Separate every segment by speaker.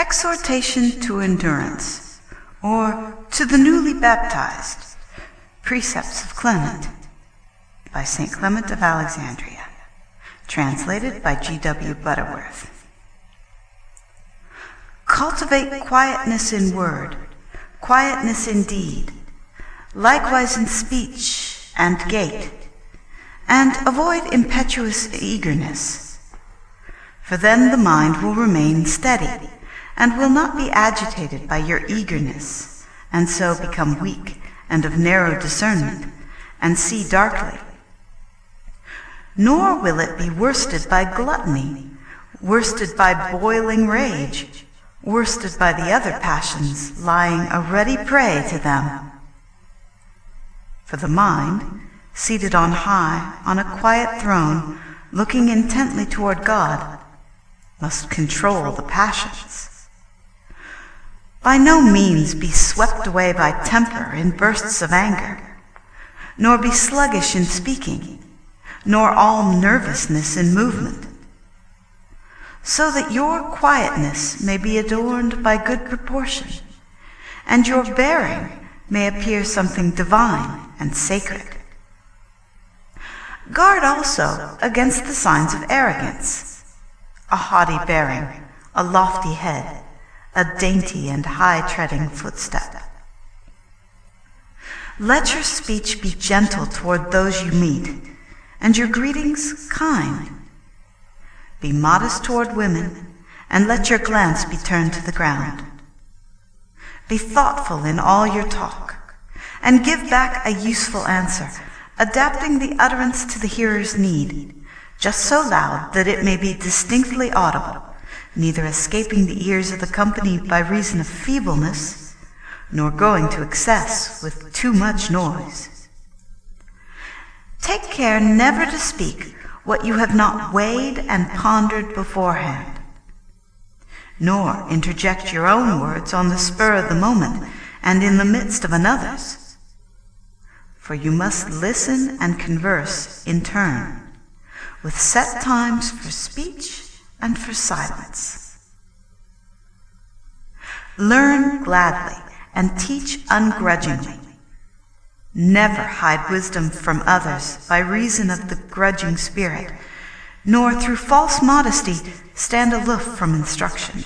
Speaker 1: Exhortation to Endurance, or to the Newly Baptized, Precepts of Clement, by St. Clement of Alexandria, translated by G.W. Butterworth. Cultivate quietness in word, quietness in deed, likewise in speech and gait, and avoid impetuous eagerness, for then the mind will remain steady, and will not be agitated by your eagerness, and so become weak and of narrow discernment, and see darkly. Nor will it be worsted by gluttony, worsted by boiling rage, worsted by the other passions, lying a ready prey to them. For the mind, seated on high, on a quiet throne, looking intently toward God, must control the passions. By no means be swept away by temper in bursts of anger, nor be sluggish in speaking, nor all nervousness in movement, so that your quietness may be adorned by good proportion, and your bearing may appear something divine and sacred. Guard also against the signs of arrogance, a haughty bearing, a lofty head, a dainty and high-treading footstep. Let your speech be gentle toward those you meet, and your greetings kind. Be modest toward women, and let your glance be turned to the ground. Be thoughtful in all your talk, and give back a useful answer, adapting the utterance to the hearer's need, just so loud that it may be distinctly audible, neither escaping the ears of the company by reason of feebleness, nor going to excess with too much noise. Take care never to speak what you have not weighed and pondered beforehand, nor interject your own words on the spur of the moment and in the midst of another's. For you must listen and converse in turn, with set times for speech and for silence. Learn gladly and teach ungrudgingly. Never hide wisdom from others by reason of the grudging spirit, nor through false modesty stand aloof from instruction.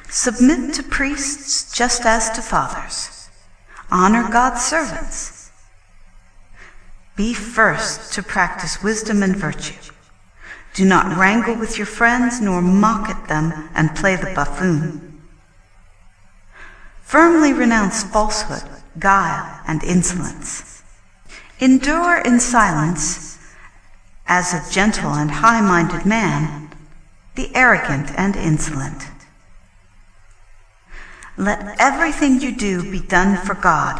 Speaker 1: Submit to priests just as to fathers. Honor God's servants. Be first to practice wisdom and virtue. Do not wrangle with your friends, nor mock at them and play the buffoon. Firmly renounce falsehood, guile, and insolence. Endure in silence, as a gentle and high-minded man, the arrogant and insolent. Let everything you do be done for God,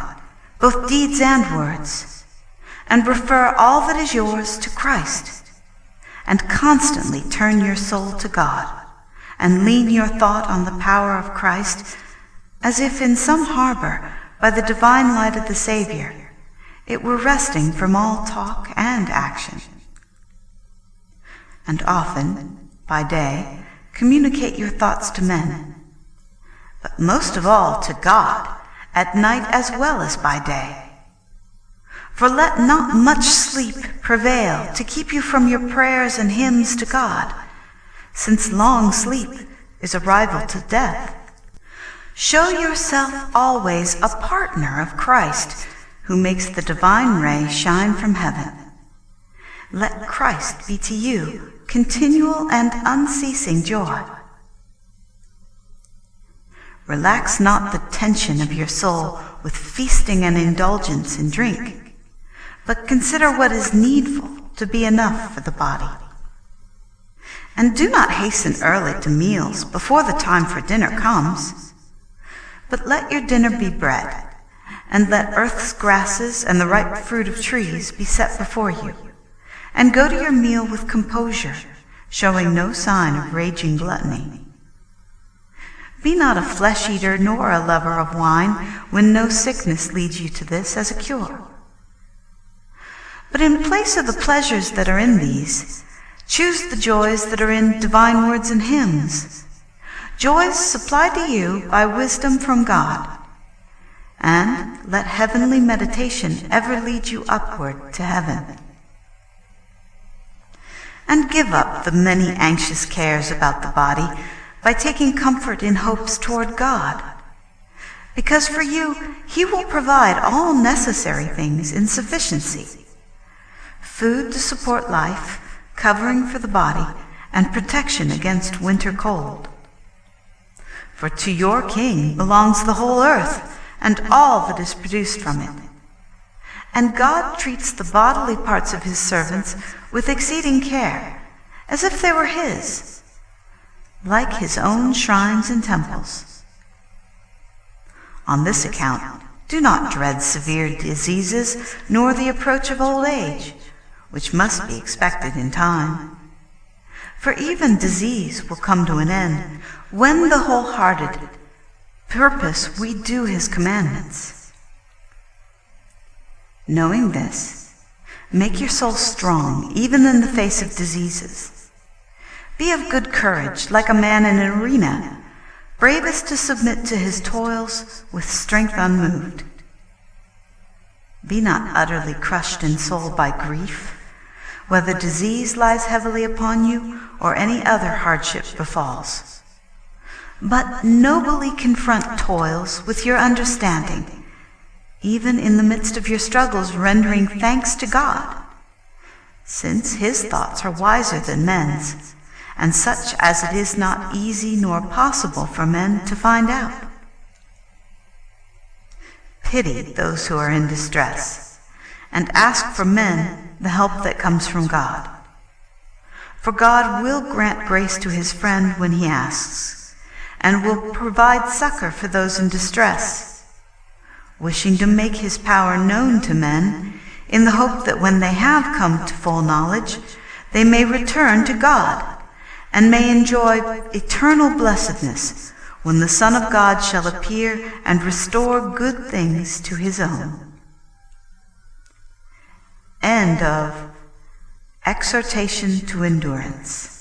Speaker 1: both deeds and words, and refer all that is yours to Christ, and constantly turn your soul to God, and lean your thought on the power of Christ, as if in some harbor, by the divine light of the Savior, it were resting from all talk and action. And often, by day, communicate your thoughts to men, but most of all to God, at night as well as by day. For let not much sleep prevail to keep you from your prayers and hymns to God, since long sleep is a rival to death. Show yourself always a partner of Christ, who makes the divine ray shine from heaven. Let Christ be to you continual and unceasing joy. Relax not the tension of your soul with feasting and indulgence in drink, but consider what is needful to be enough for the body. And do not hasten early to meals before the time for dinner comes, but let your dinner be bread, and let earth's grasses and the ripe fruit of trees be set before you, and go to your meal with composure, showing no sign of raging gluttony. Be not a flesh-eater nor a lover of wine, when no sickness leads you to this as a cure. But in place of the pleasures that are in these, choose the joys that are in divine words and hymns, joys supplied to you by wisdom from God, and let heavenly meditation ever lead you upward to heaven. And give up the many anxious cares about the body by taking comfort in hopes toward God, because for you he will provide all necessary things in sufficiency: food to support life, covering for the body, and protection against winter cold. For to your King belongs the whole earth, and all that is produced from it. And God treats the bodily parts of his servants with exceeding care, as if they were his, like his own shrines and temples. On this account, do not dread severe diseases, nor the approach of old age, which must be expected in time. For even disease will come to an end, when the wholehearted purpose we do his commandments. Knowing this, make your soul strong, even in the face of diseases. Be of good courage, like a man in an arena, bravest to submit to his toils with strength unmoved. Be not utterly crushed in soul by grief, whether disease lies heavily upon you or any other hardship befalls. But nobly confront toils with your understanding, even in the midst of your struggles, rendering thanks to God, since his thoughts are wiser than men's, and such as it is not easy nor possible for men to find out. Pity those who are in distress, and ask for men the help that comes from God. For God will grant grace to his friend when he asks, and will provide succor for those in distress, wishing to make his power known to men, in the hope that when they have come to full knowledge, they may return to God, and may enjoy eternal blessedness, when the Son of God shall appear and restore good things to his own. End of Exhortation to Endurance.